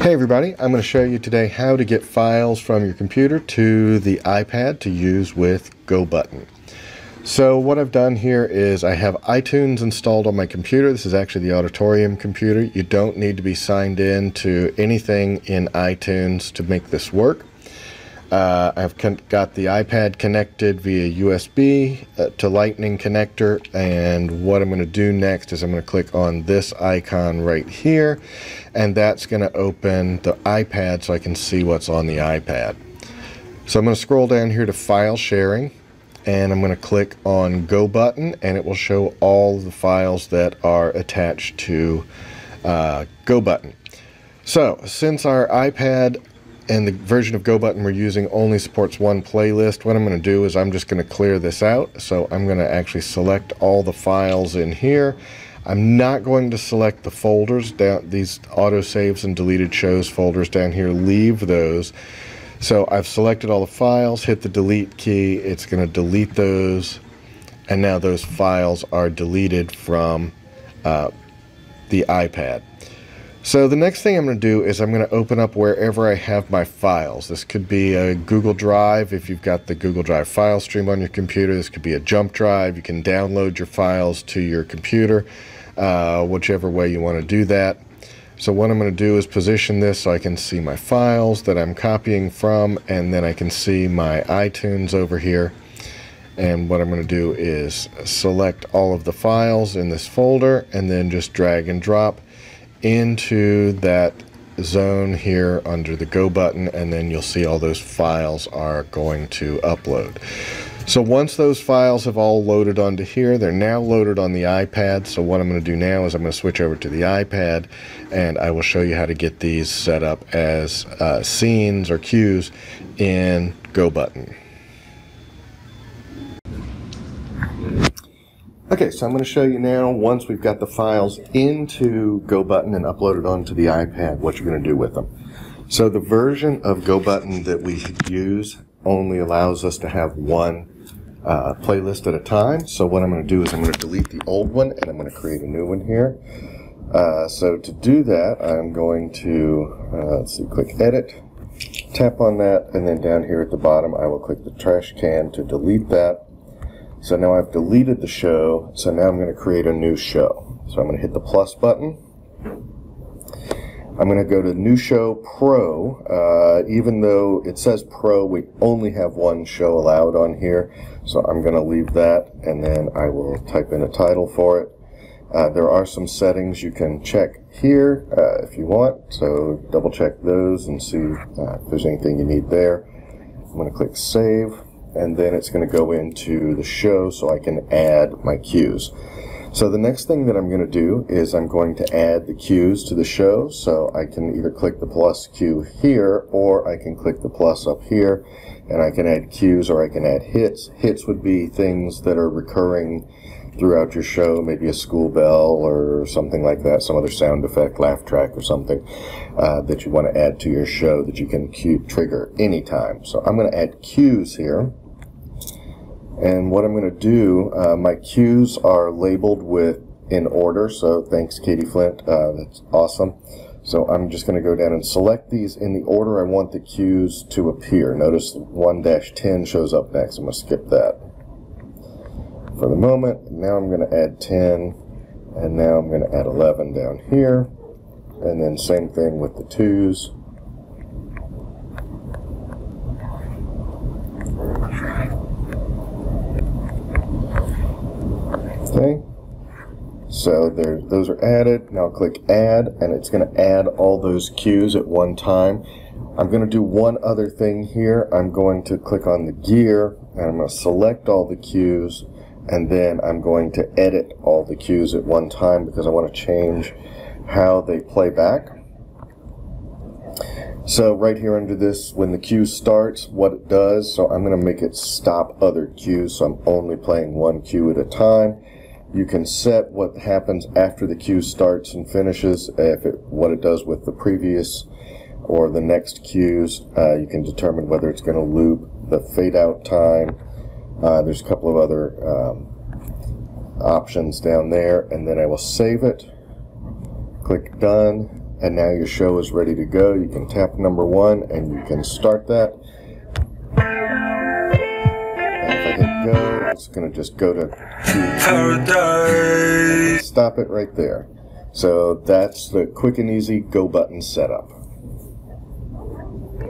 Hey everybody, I'm going to show you today how to get files from your computer to the iPad to use with GoButton. So what I've done here is I have iTunes installed on my computer. This is actually the auditorium computer. You don't need to be signed in to anything in iTunes to make this work. I've got the iPad connected via USB to Lightning connector, and what I'm going to do next is I'm going to click on this icon right here, and that's going to open the iPad so I can see what's on the iPad. So I'm going to scroll down here to File Sharing, and I'm going to click on GoButton, and it will show all the files that are attached to GoButton. So since our iPad and the version of GoButton we're using only supports one playlist, what I'm going to do is I'm just going to clear this out. So I'm going to actually select all the files in here. I'm not going to select the folders down, these autosaves and deleted shows folders down here, leave those. So I've selected all the files, hit the delete key, it's going to delete those, and now those files are deleted from the iPad. So the next thing I'm going to do is I'm going to open up wherever I have my files. This could be a Google Drive if you've got the Google Drive file stream on your computer. This could be a jump drive. You can download your files to your computer, whichever way you want to do that. So what I'm going to do is position this so I can see my files that I'm copying from, and then I can see my iTunes over here. And what I'm going to do is select all of the files in this folder and then just drag and drop into that zone here under the Go button, and then you'll see all those files are going to upload. So once those files have all loaded onto here, they're now loaded on the iPad. So what I'm going to do now is I'm going to switch over to the iPad, and I will show you how to get these set up as scenes or cues in GoButton. Okay, so I'm going to show you now, once we've got the files into GoButton and uploaded onto the iPad, what you're going to do with them. So the version of GoButton that we use only allows us to have one playlist at a time. So what I'm going to do is I'm going to delete the old one and I'm going to create a new one here. So to do that, I'm going to, let's see, click Edit, tap on that, and then down here at the bottom I will click the trash can to delete that. So now I've deleted the show, so now I'm going to create a new show. So I'm going to hit the plus button. I'm going to go to New Show Pro. Even though it says Pro, we only have one show allowed on here. So I'm going to leave that, and then I will type in a title for it. There are some settings you can check here if you want. So double check those and see if there's anything you need there. I'm going to click Save. And then it's going to go into the show so I can add my cues. So the next thing that I'm going to do is I'm going to add the cues to the show. So I can either click the plus cue here, or I can click the plus up here, and I can add cues or I can add hits. Hits would be things that are recurring throughout your show, maybe a school bell or something like that, some other sound effect, laugh track or something that you want to add to your show that you can trigger anytime. So I'm going to add cues here. And what I'm going to do, my cues are labeled in order, so thanks Katie Flint, that's awesome. So I'm just going to go down and select these in the order I want the cues to appear. Notice 1-10 shows up next. I'm going to skip that for the moment. Now I'm going to add 10, and now I'm going to add 11 down here, and then same thing with the 2s. Okay, so those are added. Now click Add, and it's going to add all those cues at one time. I'm going to do one other thing here. I'm going to click on the gear, and I'm going to select all the cues, and then I'm going to edit all the cues at one time because I want to change how they play back. So right here under this, when the cue starts, what it does, so I'm going to make it stop other cues, so I'm only playing one cue at a time. You can set what happens after the cue starts and finishes, what it does with the previous or the next cues. You can determine whether it's going to loop, the fade out time. There's a couple of other options down there, and then I will save it, click Done, and now your show is ready to go. You can tap number 1 and you can start that. And if I hit go, it's going to just go to paradise. Stop it right there. So that's the quick and easy Go Button setup.